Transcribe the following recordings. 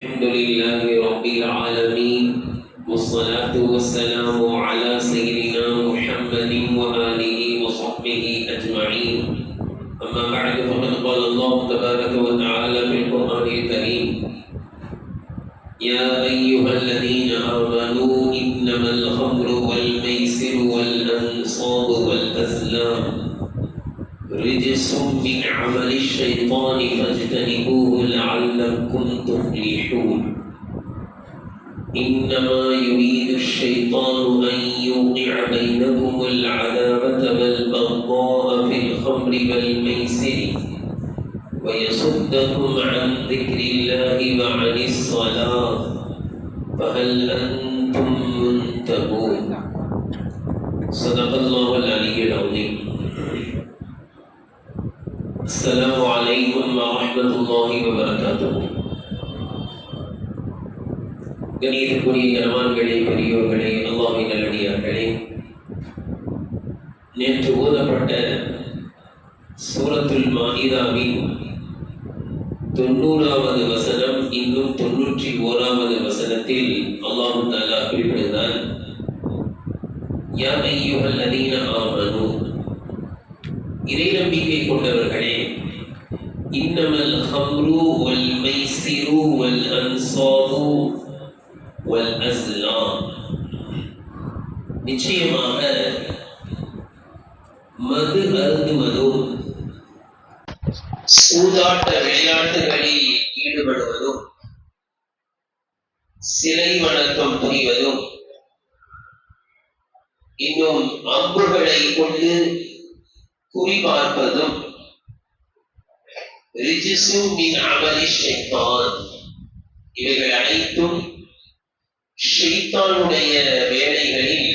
الحمد لله رب العالمين والصلاة والسلام على سيدنا محمد وآله وصحبه أجمعين. أما بعد فقد قال الله تبارك وتعالى في القرآن الكريم: يا أيها الذين آمنوا إنما الخمر والميسر والأنصاب والأزلام رجس من عمل الشيطان فاجتنبوه لعلكم تفلحون. إنما يريد الشيطان أن يوقع بينكم العداوة والبغضاء في الخمر والميسر ويصدكم عن ذكر الله وعن الصلاة فهل أنتم منتهون. صدق الله العلي العظيم. السلام عليكم ورحمة الله وبركاته. கணியத்திற்குரிய கனவான்களே, பெரியோர்களே, அல்லாஹ்வின் நல்லடியார்களே, நேற்று ஓதப்பட்ட சூரத்துல் மாஇதாவின் 90வது வசனம் இன்னும் 91வது வசனத்தில் அல்லாஹ் தஆலா குறிப்பிடுகிறார்: யா அய்யுஹல்லதீன ஆமனூ, இறை நம்பிக்கை கொண்டவர்களே, இன்னமல் ஹம்ரு வல் மைசிரு வல் அன்சாபு வல் அஸ்லாம், நிச்சயமாக மது அருந்துவதும் சூதாட்ட விளையாட்டுகளில் ஈடுபடுவதும் சிலை வணக்கம் புரிவதும் இன்னும் அம்புகளை கொண்டு குறிபார்ப்பதும் ரிஜிசும் மின் அமலி ஷைத்தான், இவைகள் அனைத்தும் ஷைத்தானுடைய வேலைகளில்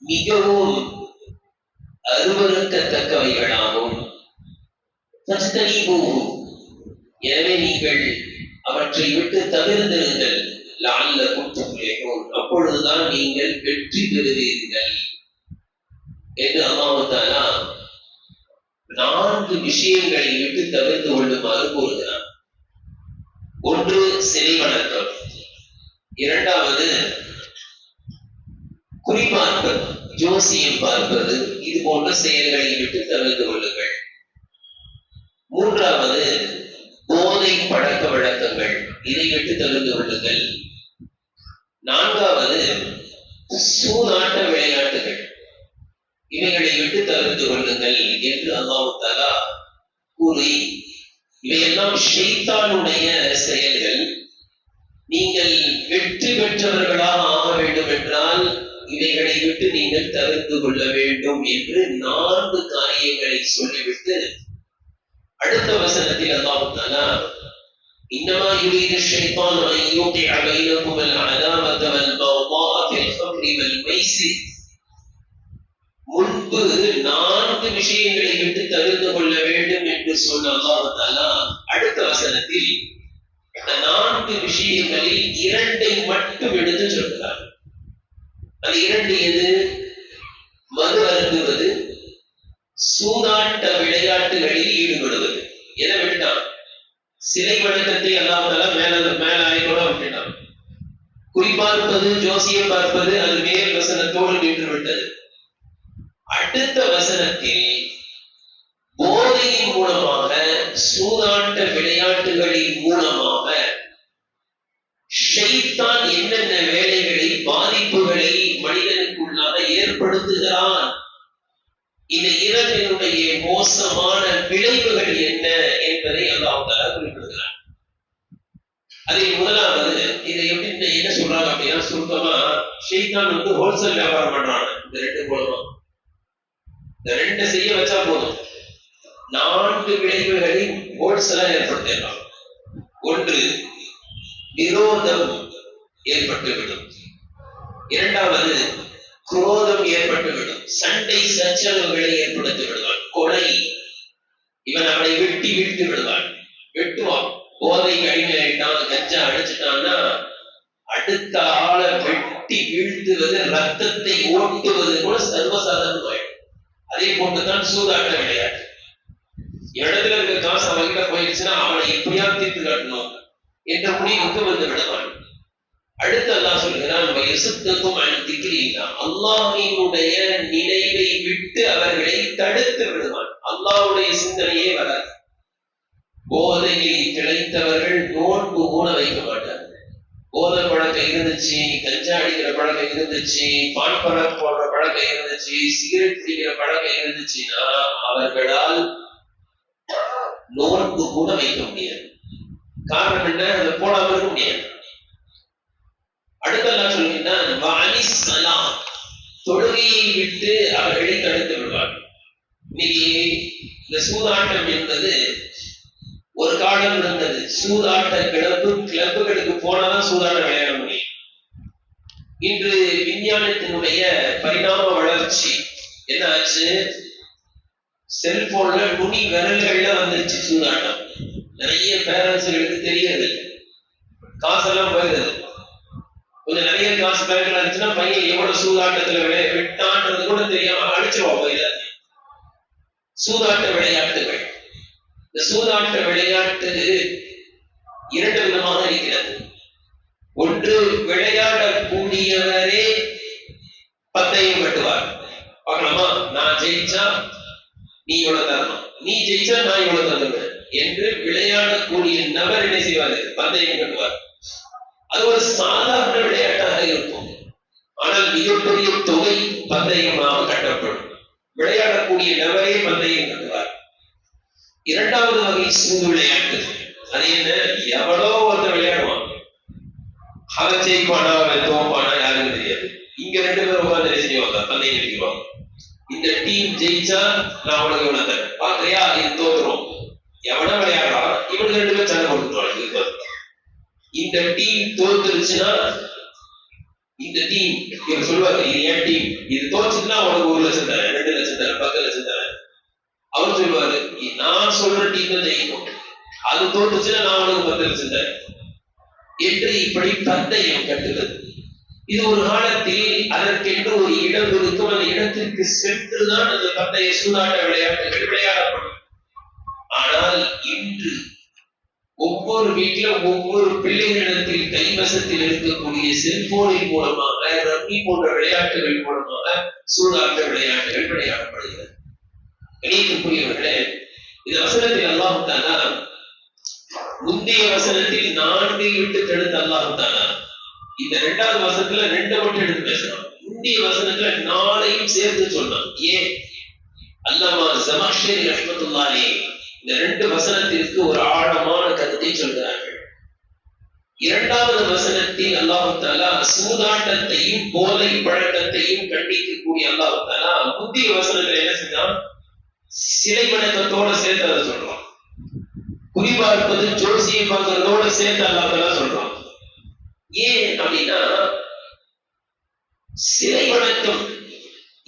மிகவும் அருவருக்கத்தக்கவைகளாகும். எனவே நீங்கள் அவற்றை விட்டு தவிர்த்திருங்கள். லஅல்லகும் துஃப்லிஹூன், அப்பொழுதுதான் நீங்கள் வெற்றி பெறுவீர்கள் என்று அல்லாஹ் தஆலா 4 விஷயங்களை விட்டு தவிர்த்து கொள்ளுமாறு கூறுகிறார். ஒன்று சிலை வணக்கம், இரண்டாவது குறிபார்ப்பது, ஜோசியம் பார்ப்பது, இது போன்ற செயல்களை விட்டு தவிர்த்து கொள்ளுங்கள். மூன்றாவது போதை பழக்க வழக்கங்கள், இதை விட்டு தவிர்த்து கொள்ளுங்கள். நான்காவது சூதாட்ட விளையாட்டுகள், இவைகளை விட்டு தவிர்த்து கொள்ளுங்கள் என்று அல்லாஹ் தஆலா கூறி, இவையெல்லாம் ஷைத்தானுடைய செயல்கள். நீங்கள் வெற்றி பெற்றவர்களாக ஆக வேண்டும் என்றால் இவைகளை விட்டு நீங்கள் தவிர்த்து கொள்ள வேண்டும் என்று 4 காரியங்களை சொல்லிவிட்டு அடுத்த வசனத்தில் அல்லாஹ் தஆலா இன்னமா யுரீது ஷைத்தானு அன் யூகிஅ பைனகும் அல்-அதாவத வல்-பக்தாஅ ஃபில் ஹம்ரி வல்-மைசிர், முன்பு 4 விஷயங்களை விட்டு தவிர்த்து கொள்ள வேண்டும் என்று சொன்ன அல்லாஹ் தஆலா அடுத்த வசனத்தில் அந்த 4 விஷயங்களில் 2ஐ மட்டும் எடுத்து சொல்கிறார். அது 2 எது? மது அருந்துவது, சூதாட்ட விளையாட்டுகளில் ஈடுபடுவது. எதை விட்டான்? சிலை வணக்கத்தை அல்லாஹ் தஆலா மேல ஆயத்தோட விட்டுட்டான். குறிப்பார்ப்பது, ஜோசியம் பார்ப்பது அது மேல் வசனத்தோடு நின்று விட்டது. அடுத்த வசனத்தில் போதையின் மூலமாக, சூதாட்ட விளையாட்டுகளின் மூலமாக ஷைத்தான் என்னென்ன வேலைகளை, பாதிப்புகளை மனிதனுக்குள்ளாக ஏற்படுத்துகிறான், இந்த இரண்டினுடைய மோசமான விளைவுகள் என்ன என்பதை அல்லாஹ் தஆலா குறிப்பிடுகிறார். அதில் முதலாவது, இதை எப்படி என்ன சொல்றாங்க அப்படின்னா, சுருக்கமா ஷைத்தான் ஹோல்சேல் வியாபாரம் பண்றாங்க. இந்த 2 மூலமா இந்த 2 செய்ய வச்சா போதும், 4 விளைவுகளின் ஹோல்சேலா ஏற்படுத்திடலாம். ஒன்று, விரோதம் ஏற்பட்டுவிடும். இரண்டாவது, குரோதம் ஏற்பட்டுவிடும். சண்டை சச்சரவுகளை ஏற்படுத்தி விடுவான். கொலை, இவன் அவனை வெட்டி வீழ்த்து விடுவான், வெட்டுவான். போதை அடிமையாயிட்டான், கஞ்சா அடிச்சுட்டான்னா அடுத்த ஆளை வெட்டி வீழ்த்துவது, ரத்தத்தை ஓட்டுவது கூட சர்வசாதாரணமாயிடும். அதே போட்டுதான் சூதாட்ட விளையாட்டு. இடத்துல இருக்க காசு அவன்கிட்ட போயிடுச்சுன்னா அவனை எப்படியா தீர்த்து காட்டணும். என்ற முடிவுக்கு வந்து விடுவான். அடுத்து அல்லாஹ் சொல்கிறான், வயசுக்கும் அழுத்திக்கிறீங்களா, அல்லாஹினுடைய நினைவை விட்டு அவர்களை தடுத்து விடுவான். அல்லாஹ்வுடைய சிந்தனையே வராது. போதையில் கிடைத்தவர்கள் நோன்பு கூட வைக்க மாட்டாங்க. போதை பழக்கம் இருந்துச்சு, கஞ்சா அடிக்கிற பழக்கம் இருந்துச்சு, பான்பழம் போடுற பழக்கம் இருந்துச்சு, சிகரெட் பிடிக்கிற பழக்கம் இருந்துச்சுன்னா அவர்களால் நோன்பு கூட வைக்க முடியாது. காரணம் என்ன? அதை போடாம இருக்க முடியாது. அடுத்தெல்லாம் சொல்கின்றான், தொழுகையை விட்டு அவர்களை தடுத்து விடுவார்கள். இன்னைக்கு இந்த சூதாட்டம் என்பது ஒரு காலம் இருந்தது. சூதாட்ட கிளப்புகளுக்கு போனாதான் சூதாட்டம் விளையாட முடியும். இன்று விஞ்ஞானத்தினுடைய பரிணாம வளர்ச்சி என்ன ஆச்சு? செல்போன்ல நுனி விரல்கள்ல வந்துருச்சு சூதாட்டம். நிறைய பேரண்ட்ஸ்களுக்கு தெரியாது, காசெல்லாம் போயிருது. கொஞ்சம் நிறைய காசு பேங்க்ல இருந்துச்சுன்னா பையன் எவ்வளவு சூதாட்டத்துல விட்டான்றது கூட தெரியாம அடிச்சிருவாங்க. எல்லாத்தையும் சூதாட்ட விளையாட்டுகள். இந்த சூதாட்ட விளையாட்டு இரண்டு விதமாக இருக்கிறது. ஒன்று, விளையாடக்கூடியவரே பந்தயம் கட்டுவார். பார்க்கலாமா, நான் ஜெயிச்சா நீ இவ்வளவு தரணும், நீ ஜெயிச்சா நான் இவ்வளவு தருவேன் என்று விளையாடக்கூடிய நபர் என்ன செய்வார்? பந்தயம் கட்டுவார். அது ஒரு சாதாரண விளையாட்டாக இருக்கும். ஆனால் மிகப்பெரிய தொகை பந்தயமாக கட்டப்படும். விளையாடக்கூடிய நபரே பந்தயம் கட்டுவார். இரண்டாவது வகை சூது விளையாட்டு. அது என்ன? எவ்வளோ ஒருத்தர் விளையாடுவான், அவன் ஜெயிப்பானா அவன் தோப்பானா யாருன்னு தெரியாது. இங்க ரெண்டு பேரும் உட்கார்ந்து என்ன செய்வாங்க? பந்தயம் கட்டிக்குவாங்க. இந்த டீம் ஜெயிச்சா நான் உனக்கு இவ்வளவு தரேன், பாக்குறியா இது தோத்துரும். எவனா விளையாடுறான், இவனுக்கு ரெண்டு பேரும் சண்டை போட்டுருவாங்க. இந்த டீம் தோத்துருச்சுன்னா இந்த டீம் இவர் சொல்லுவாரு, இது என் டீம், இது தோச்சுன்னா உனக்கு 1 லட்சம் தரேன், 2 லட்சம் தரேன், 10 லட்சம் தரேன். அவர் சொல்லுவாரு, நான் சொல்ற டீம் தான் ஜெயிக்கும், அது தோத்துச்சுன்னா நான் உனக்கு 10 லட்சம் தரேன் என்று இப்படி பந்தயம் கட்டுவது. இது ஒரு காலத்தில் அதற்கென்று ஒரு இடம் இருக்கும். அந்த இடத்திற்கு சென்றுதான் அந்த பந்தய சூதாட்ட விளையாட்டுகள் விளையாடப்படும். ஆனால் இன்று ஒவ்வொரு வீட்டிலும் ஒவ்வொரு பிள்ளைகளிடத்தில் கைவசத்தில் இருக்கக்கூடிய செல்போனின் மூலமாக ரம்மி போன்ற விளையாட்டுகள் மூலமாக சூதாட்ட விளையாட்டுகள் விளையாடப்படுகிறது. கணியத்துக்குரியவர்களே, இந்த வசனத்தில் அல்லாஹ் தஆலா முந்தைய வசனத்தில் 4 விட்டு தடுத்த அல்லாஹ் தஆலா இந்த 2வது வசனத்துல 2 மட்டும் எடுத்து பேசணும். முந்தைய வசனத்துல 4ஐயும் சேர்த்து சொன்னான். ஏன்? அல்லாமா ஜமக்ஷரி ரஹ்மத்துல்லாஹி அலைஹி இந்த 2 வசனத்திற்கு ஒரு ஆழமான கருத்தை சொல்கிறார்கள். 2வது வசனத்தில் அல்லாஹ் தஆலா சூதாட்டத்தையும் போதை பழக்கத்தையும் கண்டிக்கக்கூடிய அல்லாஹ் தஆலா முந்தைய வசனத்துல என்ன செஞ்சான்? சிலை வணக்கத்தோட சேர்த்து அதை சொல்றான். குறிப்பார்ப்பது ஜோசியை பார்க்கறதோட சேர்த்து அல்லாஹ் தஆலா சொல்றான். ஏன் அப்படின்னா, சிலை வணக்கம்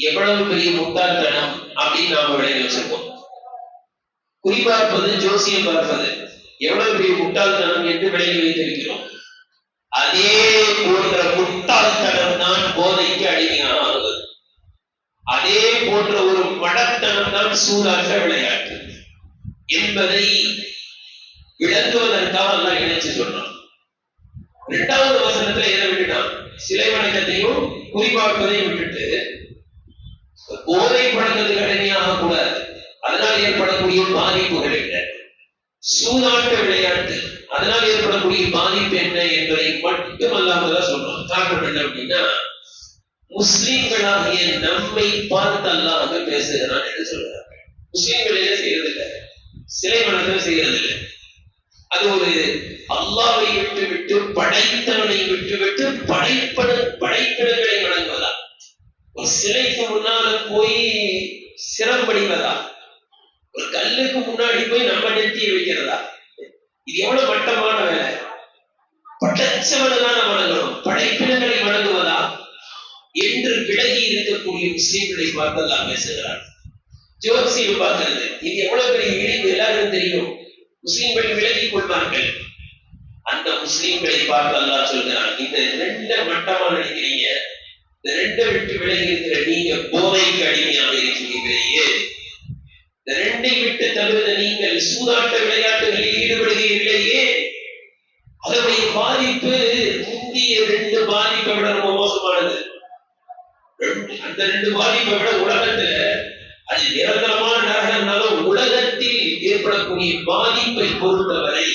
எவ்வளவு பெரிய முட்டாள்தனம் அப்படின்னு நாம விளைய வச்சிருக்கோம். குறிப்பார்ப்பது ஜோசியம் பார்ப்பது எவ்வளவு பெரிய முட்டாள்தனம் என்று விளங்கி வைத்திருக்கிறோம். அதே போன்ற முட்டாள்தனம் தான் போதைக்கு அடிமையானது. அதே போன்ற ஒரு மடத்தனம் தான் சூதாட்ட விளையாட்டு என்பதை விளக்குவதற்காக எல்லாம் இணைச்சு சொல்றான். 2வது வசனத்துல எதை விட்டுட்டான்? சிலை வணக்கத்தையும் குறிப்பார்ப்பதையும் விட்டுட்டு போதை பழக்கத்துக்கு அடிமையாக கூடாது, அதனால் ஏற்படக்கூடிய பாதிப்புகள் என்ன, சூதாட்ட விளையாட்டு அதனால் ஏற்படக்கூடிய பாதிப்பு என்ன என்பதை மட்டும் அல்லாம சொல்றோம். காரணம் என்ன அப்படின்னா, முஸ்லிம்களாகிய நம்மை பார்த்து அல்லாஹ் பேசுகிறான் என்று சொல்றாங்க. முஸ்லிம்கள் என்ன செய்யறதில்லை, சிலை வணக்கம் செய்யறதில்லை. அது ஒரு அல்லாஹ்வை விட்டுவிட்டு படைத்தவனை விட்டுவிட்டு படைப்பிடங்களை வணங்குவதா, ஒரு சிலைக்கு முன்னால போய் சிரம்படிவதா, ஒரு கல்லுக்கு முன்னாடி போய் நம்ம நெத்தியை வைக்கிறதா, இது எவ்வளவு மட்டமான வேலை. படைச்சவனை தான் வணங்கணும், படைப்பிடங்களை வணங்குவதா என்று விலகி இருக்கக்கூடிய முஸ்லிம்களை பார்த்தெல்லாம் பேசுகிறார். ஜோசியம் பார்க்கிறது இது எவ்வளவு பெரிய இழிவு எல்லாருக்கும் தெரியும். முஸ்லிம்கள் விலகிக் கொள்வார்கள். அந்த முஸ்லிம்களை பார்த்து அல்லாஹ் சொல்கிறான், இந்த 2 மட்டமா நினைக்கிறீங்க, இந்த 2 விட்டு விலகி இருக்கிற நீங்க போதைக்கு அடிமையாக இருக்கிறீர்களே, இந்த 2 விட்டு தவிர நீங்கள் சூதாட்ட விளையாட்டுகளில் ஈடுபடுகிறீர்களே, அதை அதனுடைய பாதிப்பு முந்தைய 2 பாதிப்பை விட ரொம்ப மோசமானது. அந்த 2 பாதிப்பை விட உலகத்துல அது நிரந்தரமான நரகம்னாலும் உலகத்தில் ஏற்படக்கூடிய பாதிப்பை பொறுத்தவரை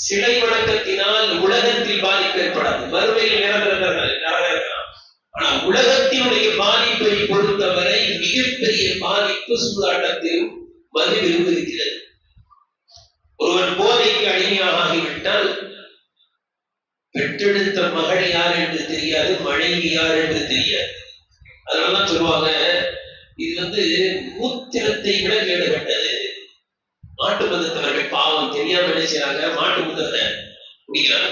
சிலை வணக்கத்தினால் உலகத்தில் பாதிப்பு ஏற்படாது. மறுமையில் நிரந்தர நரகம் இருக்கலாம். ஆனா உலகத்தினுடைய பாதிப்பை பொறுத்தவரை மிகப்பெரிய பாதிப்பு சூதாட்டத்திலும் மதுவிலும் இருக்கிறது. ஒருவன் போதைக்கு அடிமையாக ஆகிவிட்டால் பெற்றெடுத்த மகள் யார் என்று தெரியாது, மனைவி யார் என்று தெரியாது. அதனாலதான் சொல்லுவாங்க, இது மூத்திரத்தை விட கேடுகட்டது. மாட்டு மதத்தவர்கள் பாவம் தெரியாம என்ன செய்யறாங்க, மாட்டு மூத்திரத்தை குடிக்கிறாங்க.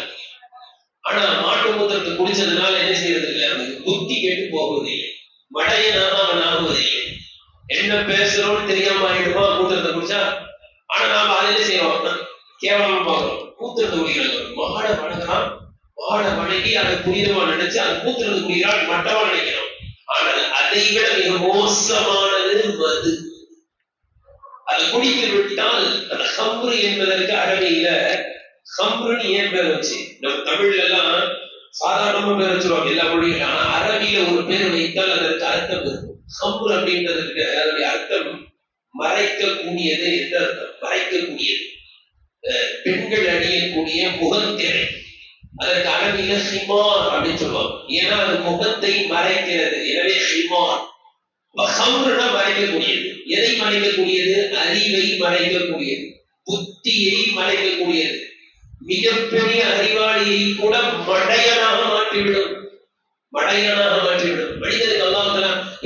ஆனா மாட்டு மூத்திரத்தை குடிச்சதுனால என்ன செய்யறது இல்லை, அவனுக்கு புத்தி கேட்டு போவதில்லை, மடையனாக அவன் ஆகுவதில்லை. என்ன பேசுறோம்னு தெரியாம ஆயிடுமா மூத்திரத்தை குடிச்சா. ஆனா நாம அதை என்ன செய்யறோம், கேவலமா பார்க்கிறோம். மூத்திரத்தை குடிக்கிறாங்க, மாடை வணங்குறான், மாடை வணங்கி அதை புனிதமா நினைச்சு அந்த மூத்திரத்தை குடிக்கிறான், மட்டமா நினைக்கிறோம். ஆனால் அதை விட மிக மோசமானது மது. அதை குடித்து விட்டால் அந்த ஹம்ரு என்பதற்கு அரபியில ஹம்ருன்னு ஏன் பேர் வச்சு, நம்ம தமிழ்ல எல்லாம் சாதாரணமா பேர் வச்சிருவாங்க எல்லா மொழிகளும். ஆனா அரபியில ஒரு பேர் வைத்தால் அதற்கு அர்த்தம் இருக்கும். ஹம்ரு அப்படின்றதுக்கு அதனுடைய அர்த்தம் மறைக்கக்கூடியது என்று அர்த்தம். மறைக்கக்கூடியது, பெண்கள் அணியக்கூடிய முகத்திரை. அதற்கு அரபியில ஹிமார் அப்படின்னு சொல்லுவாங்க. ஏன்னா அது முகத்தை மறைக்கிறது, எனவே ஹிமார். ஹம்ருனா மறைக்கக்கூடியது. எதை மறைக்கக்கூடியது? அறிவை மறைக்கக்கூடியது, புத்தியை மறைக்கக்கூடியது. மிகப்பெரிய அறிவாளியை கூட மடையனாக மாற்றிவிடும், மடையனாக மாற்றிவிடும். மனிதனுக்கு அல்லாஹ்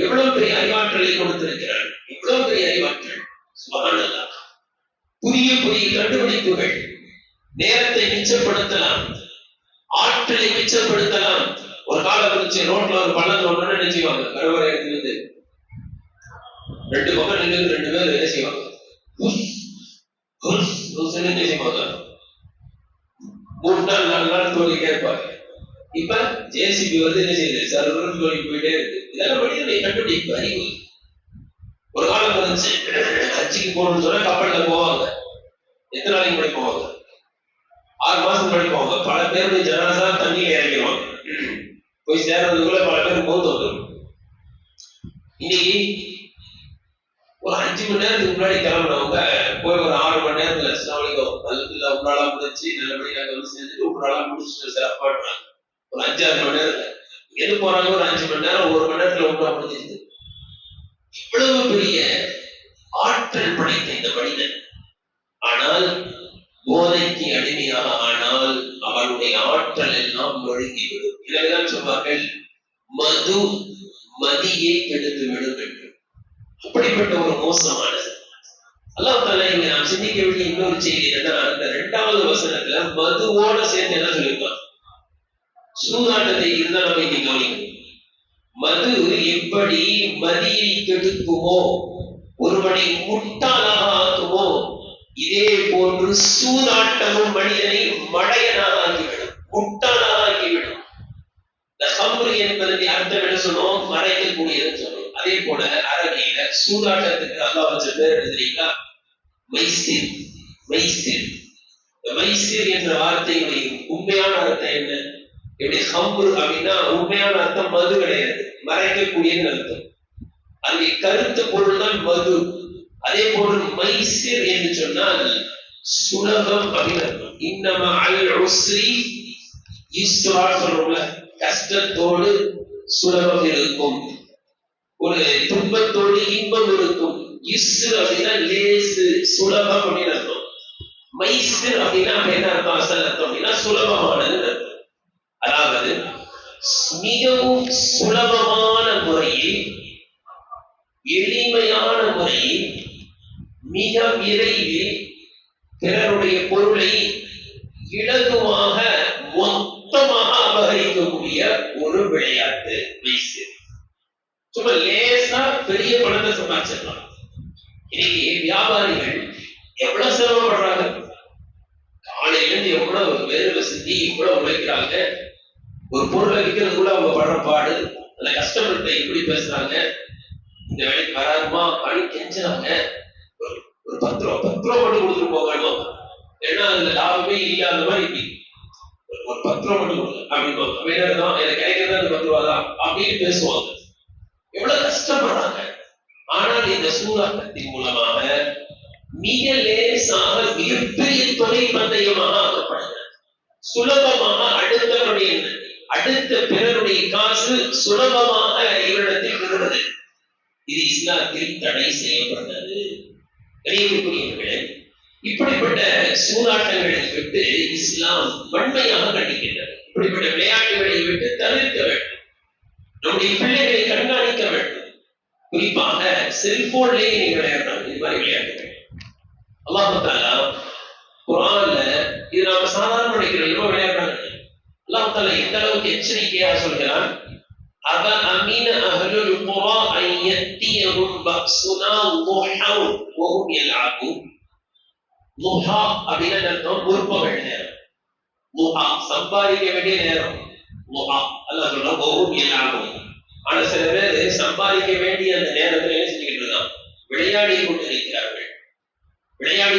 எவ்வளவு பெரிய அறிவாற்றலை கொடுத்திருக்கிறார், இவ்வளவு பெரிய அறிவாற்றல். சுப்ஹானல்லாஹ். புதிய புதிய கண்டுபிடிப்புகள், நேரத்தை மிச்சப்படுத்தலாம், ஆற்றலை மிச்சப்படுத்தலாம். ஒரு காலம் இருந்துச்சு, ரோட்ல ஒரு பள்ளத்துல ஒண்ணு என்ன செய்வாங்க, கருவறை எடுத்து 2 பக்கம் நின்று 2 பேர் என்ன செய்வாங்க, என்ன செய்வாங்க, 3 நாள் 4 நாள் தோண்டிட்டே இருப்பாங்க. இப்ப ஜேசிபி வந்து என்ன செய்யுது, சர்வரும் தோண்டி போயிட்டே இருக்கு. இதெல்லாம் மனிதனை கண்டுபிடிப்பு, அறிவு. ஒரு காலம் இருந்துச்சு, ஹஜ்ஜுக்கு போகணும்னு சொன்னா கப்பல்ல போவாங்க. எத்தனை நாளைக்கு முன்னாடி போவாங்க, 6 மாசம் முன்னாடி போவாங்க. பல பேருடைய ஜனாசா தண்ணியில இறங்கிடுவாங்க. போய் சேர்றதுக்குள்ள பல பேர் போது வந்துடும். இன்னைக்கு ஒரு 5 மணி நேரத்துக்கு முன்னாடி கிளம்புறவங்க போய் ஒரு 6 மணி நேரத்துல நல்ல உன்னாலா முடிச்சு நல்லபடியாக வந்து செஞ்சுட்டு உன்னாலா முடிச்சுட்டு சிறப்பாடுறாங்க. ஒரு 5-6 மணி நேரத்துல எது போறாங்க, ஒரு 5 மணி நேரம் 1 மணி நேரத்துல ஒன்றா முடிஞ்சிருது. இவ்வளவு பெரிய ஆற்றல் படைத்த இந்த மனிதன், ஆனால் போதைக்கு அடிமையாக ஆனால் அவனுடைய ஆற்றல் எல்லாம் ஒழுங்கிவிடும். எனவேதான் சொல்வார்கள், மது மதியை கெடுத்து விடும் என்று. அப்படிப்பட்ட ஒரு மோசமானது. அல்லாஹ் தஆலா இங்க நாம் சிந்திக்க வேண்டிய இன்னொரு செய்தி என்னன்னா, அந்த 2வது வசனத்துல மதுவோட சேர்த்து என்ன சொல்லியிருப்பான், சூதாட்டத்தை இருந்தா நம்ம இங்க கவனிக்கணும். மது எப்படி மதியை கெடுக்குமோ, ஒருவனை முட்டாளாக ஆக்குமோ, இதே போன்று சூதாட்டமும் மனிதனை மடையனாக ஆக்கிவிடும், முட்டாளாக ஆக்கிவிடும். இந்த ஹம்ரு என்பதற்கு அர்த்தம் என்ன சொன்னோம், மறைக்கக்கூடியதுன்னு சொன்னோம். அதே போல அரபியில சூதாட்டத்துக்கு அல்லாஹ் வச்ச பேர் எழுதுறீங்களா, மைசிர். மைசிர், மைசிர் என்ற வார்த்தையுடைய உண்மையான அர்த்தம் என்ன? எப்படி ஹம்ரு அப்படின்னா உண்மையான அர்த்தம் மது கிடையாது, மறைக்கக்கூடியது அர்த்தம். அங்கே கருத்து பொருள் தான் மது. அதே போன்று மைசிர் என்று சொன்னால் சுலபம் அப்படின்னு அர்த்தம். இன்னமா அல் உஸ்ரி யுஸ்ரா சொல்றோம்ல, கஷ்டத்தோடு சுலபம் இருக்கும், ஒரு துன்பத்தோடு இன்பம் இருக்கும். இஸ்ரு அப்படின்னா லேசு, சுலபம் அப்படின்னு அர்த்தம். மைசிர் அப்படின்னா என்ன அர்த்தம், அசல் அர்த்தம் அப்படின்னா சுலபமானது அர்த்தம். அதாவது மிகவும் சுலபமான முறையில், எளிமையான முறையில், மிக விரைவில் பிறருடைய பொருளை இலகுவாக மொத்தமாக அபகரிக்கக்கூடிய ஒரு விளையாட்டு மைசிர். சும்மா லேசா பெரிய பணத்தை சம்பாதிச்சிடலாம். இன்னைக்கு வியாபாரிகள் எவ்வளவு சிரமப்படுறாங்க, காலையில இருந்து எவ்வளவு வேர்வை சிந்தி இவ்வளவு உழைக்கிறாங்க. ஒரு பொருளை விற்கிறது கூட அவங்க படுற பாடு, அந்த கஸ்டமர்கிட்ட எப்படி பேசுறாங்க, இந்த வேலைக்கு வராதுமா அப்படின்னு கெஞ்சுறாங்க. ஒரு 10 ரூபா மட்டும் கொடுத்துட்டு போகணும், ஏன்னா அதுல லாபமே இல்லாத மாதிரி ரூபா மட்டும் கொடுங்க அப்படின்னு எனக்கு கிடைக்கிறது அந்த 10 ரூபா தான் அப்படின்னு பேசுவாங்க. எவ்வளவு கஷ்டப்படுறாங்க. ஆனால் இந்த சூதாட்டத்தின் மூலமாக மிக லேசாக மிகப்பெரிய தொகை பந்தயமாக ஆக்கப்படுகிறது. சுலபமாக அடுத்த பிறருடைய காசு சுலபமாக இவரிடத்தில் பெறுவது. இது இஸ்லாத்தில் தடை செய்யப்பட்டது. கணியத்திற்குரியவர்களே, இப்படிப்பட்ட சூதாட்டங்களை விட்டு இஸ்லாம் வன்மையாக கண்டிக்கின்றது. இப்படிப்பட்ட விளையாட்டுகளை விட்டு தவிர்க்க வேண்டும். நம்முடைய பிள்ளைகளை கண்காணிக்க வேண்டும். குறிப்பாக செல்போன்லேயே நீங்க விளையாடணும். இது மாதிரி விளையாட்டுகள் அல்லாஹ் தஆலா குர்ஆன்ல இது நாம சாதாரண நினைக்கிறோம், இவ்வளவு விளையாடுறாங்க. அல்லாஹ் தஆலா எந்த அளவுக்கு எச்சரிக்கையா சொல்கிறான். அவ அமீன அஹ்லுல் குரா அன் யத்தியஹும் பக்ஸுனா ضحى وهم يلعبون. ضحى அப்படின்னா அர்த்தம் முற்பகல் நேரம். ضحى சம்பாதிக்க வேண்டிய நேரம். ضحى அல்லாஹ் சொல்றான் وهم يلعبون. ஆனா சில பேர் சம்பாதிக்க வேண்டிய அந்த நேரத்தில் என்ன செஞ்சுக்கிட்டு இருக்காங்க? விளையாடி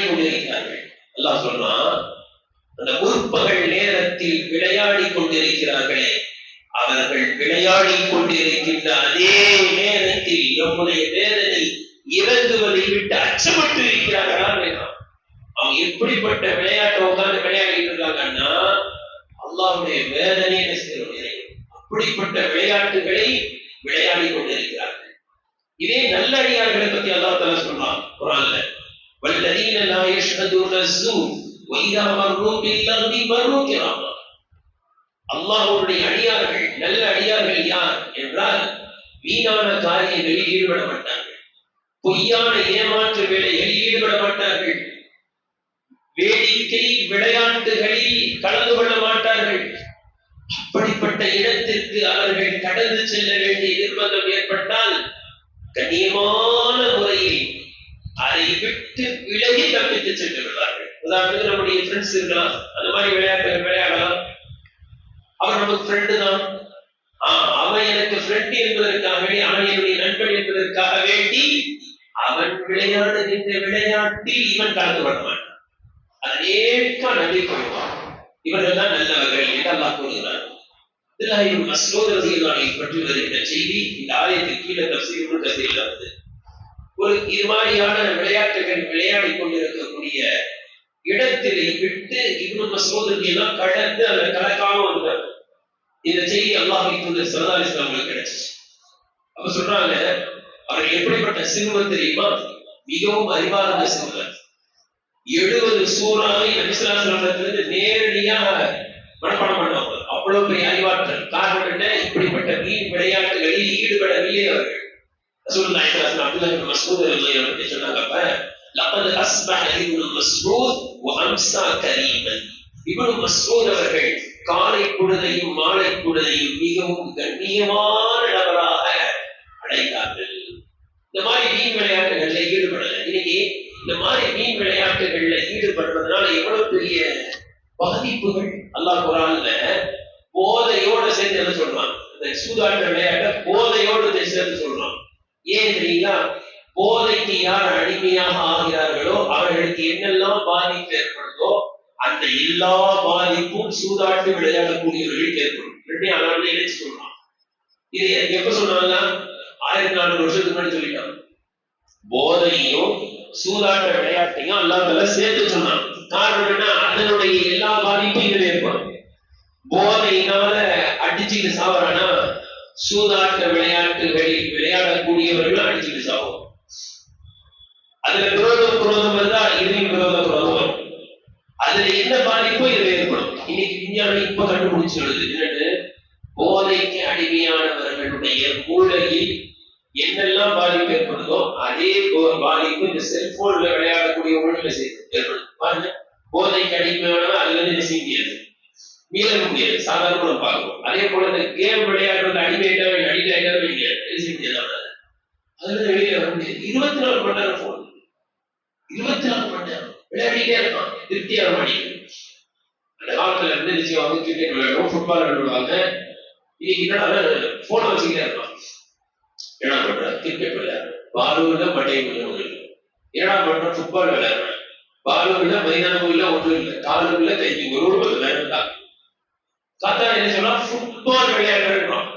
கொண்டிருக்கிறார்கள். அல்லாஹ் சொல்றான், அந்த முற்பகல் நேரத்தில் விளையாடி கொண்டிருக்கிறார்களே, அவர்கள் விளையாடி கொண்டிருக்கின்ற அதே நேரத்தில் நம்முடைய வேதனை இறங்குவதை விட்டு அச்சப்பட்டு இருக்கிறார்களா? அவங்க எப்படிப்பட்ட விளையாட்டை உட்கார்ந்து விளையாடிட்டு இருக்காங்கன்னா அல்லாஹ்வுடைய வேதனை என்ன செய்யறது? அப்படிப்பட்ட விளையாட்டுகளை விளையாடி கொண்டிருக்கிறார்கள். இதே நல்லடியார்களை பத்தி அல்லாஹ் தஆலா சொல்றான் குர்ஆன்ல, வல்லதீன லா யஷ்ஹதுன الزூர் وإذا مروا باللغو مروا كراما. அல்லாஹ்வுடைய அடியார்கள், நல்ல அடியார்கள் யார் என்றால் வீணான காரியங்களில் ஈடுபட மாட்டார்கள், பொய்யான ஏமாற்று வேலைகளில் ஈடுபட மாட்டார்கள், வேடிக்கை விளையாட்டுகளில் கலந்து கொள்ள மாட்டார்கள். அப்படிப்பட்ட இடத்திற்கு அவர்கள் கடந்து செல்ல வேண்டிய நிர்பந்தம் ஏற்பட்டால் கண்ணியமான முறையில் அதை விட்டு விலகி தப்பித்து சென்று விடுவார்கள். உதாரணத்துக்கு நம்முடைய ஃப்ரெண்ட்ஸ் இருக்கலாம், அந்த மாதிரி விளையாட்டுகள் விளையாடலாம். அவன் நமக்கு ஃப்ரெண்டு தான், அவன் எனக்கு ஃப்ரெண்ட் என்பதற்காக வேண்டி, அவன் என்னுடைய நண்பன் என்பதற்காக வேண்டி அவன் விளையாடுகின்ற விளையாட்டில் இவன் கலந்து கொள்ள மாட்டான். அதேக்கா நம்பி கொள்வான். இவர்கள் தான் நல்லவர்கள் என்று அல்லாஹ் கூறுகிறார். இப்ராஹிம் மஸ்ஊத் ரலியல்லாஹு அன்ஹு பற்றி வருகின்ற செய்தி இந்த ஆயத்துக்கு கீழே தஃசீர் கஸீரில் வருது. ஒரு இது மாதிரியான விளையாட்டுகள் விளையாடி கொண்டிருக்கக்கூடிய இடத்திலே விட்டு இப்னு மஸ்ஊத் ரலியல்லாஹு கடந்து அதை கலக்காம வந்தார். இந்த செய்தி அல்லாஹ்வின் தூதர் ஸல்லல்லாஹு அலைஹி வஸல்லம் அவங்களுக்கு கிடைச்சிச்சு. அப்ப சொல்றாங்க, அவர் எப்படிப்பட்ட சிறுவர் தெரியுமா? மிகவும் அறிவார்ந்த சிறுவர். 70 சூறாவை நபி ஸல்லல்லாஹு அலைஹி வஸல்லம் நேரடியாக மனப்பாடம் பண்ணுவாங்க. அவ்வளவு பெரிய அறிவாற்றல். காரணம் என்ன? இப்படிப்பட்ட வீண் விளையாட்டுகளில் ஈடுபடவில்லை அவர்கள். ரசூலுல்லாஹி ஸல்லல்லாஹு அலைஹி வஸல்லம் அப்துல்லாஹ் இப்னு மஸ்ஊத் ரலியல்லாஹு அன்ஹு சொன்னாங்க, லகத் அஸ்பஹ இப்னு மஸ்ஊத் வ அம்ஸா கரீமன். இப்னு மஸ்ஊத் அவர்கள் காலை பொழுதையும் மாலை பொழுதையும் மிகவும் கண்ணியமான நபராக அடைந்தார்கள். இந்த மாதிரி வீண் விளையாட்டுகள்ல ஈடுபடல. இன்னைக்கு இந்த மாதிரி வீண் விளையாட்டுகள்ல ஈடுபடுறதுனால எவ்வளவு பெரிய பாதிப்புகள். அல்லாஹ் குர்ஆன்ல போதையோட சேர்த்து என்ன சொல்றான்? இந்த சூதாட்ட விளையாட்ட போதையோடு சேர்த்து சொல்றான். ஏன் தெரியுங்களா? போதைக்கு யார் அடிமையாக ஆகிறார்களோ அவர்களுக்கு என்னெல்லாம் பாதிப்பு ஏற்படுதோ அந்த எல்லா பாதிப்பும் சூதாட்டு விளையாடக்கூடியவர்களுக்கு ஏற்படும். ரெண்டையும் அல்லாஹ் இணைச்சு சொல்றான். இது எப்ப சொன்னாங்க? 1400 வருஷத்துக்கு முன்னாடி சொல்லிட்டான். போதையும் சூதாட்ட விளையாட்டையும் அல்லாஹ் தஆலா சேர்த்து சொன்னான். காரணம் என்ன? அதனுடைய எல்லா பாதிப்பும் இதுல ஏற்படும். போதையினால அடிச்சுட்டு சாவறானா சூதாட்ட விளையாட்டுகளில் விளையாடக்கூடியவர்கள் அடிச்சுட்டு சாவும். அதுல குரோதம் வருதா, இதுவும் குரோதம் வரும். அதுல என்ன பாதிப்போ இதுல ஏற்படும். இன்னைக்கு விஞ்ஞானம் இப்ப கண்டுபிடிச்சு சொல்லுது என்னன்னு, போதைக்கு அடிமையானவர்களுடைய மூளையில் என்னெல்லாம் பாதிப்பு ஏற்படுதோ அதே பாதிப்பு இந்த செல்போன்ல விளையாடக்கூடிய உணவுல ஏற்படும். பாருங்க, போதைக்கு அடிமையானவன் அதுல இருந்து என்ன செய்ய முடியாது, மீள முடியாது. சாதாரண பார்க்கணும். அதே போல இந்த கேம் விளையாடுறது அடிமையிட்டவன் அடிக்டாயிட்டவன் என்ன செய்ய முடியாது. அதுல வெளியில வர முடியாது. 24 மணி நேரம் போன், 24 மணி நேரம் விளையாடிட்டே இருக்கான். திருப்தியா மாட்டேங்குது. அந்த காலத்துல இருந்து நிச்சயமாக கிரிக்கெட் விளையாடுவோம், ஃபுட்பால் விளையாடுவாங்க. இன்னைக்கு என்னடா போனை வச்சுக்கிட்டே இருக்கான். என்ன பண்ற? கிரிக்கெட் விளையாடுறேன், பாலும் இல்ல மட்டையும் இல்லை. என்னடா பண்ற? ஃபுட்பால் விளையாடுறேன், பாலும் இல்ல மைதானமும் இல்ல ஒன்றும் இல்லை, காலும் இல்ல கைக்கு ஒரு வேண்டாம். சாத்தான் என்ன சொல்றா, ஃபுட்பால் விளையாடுறோம்,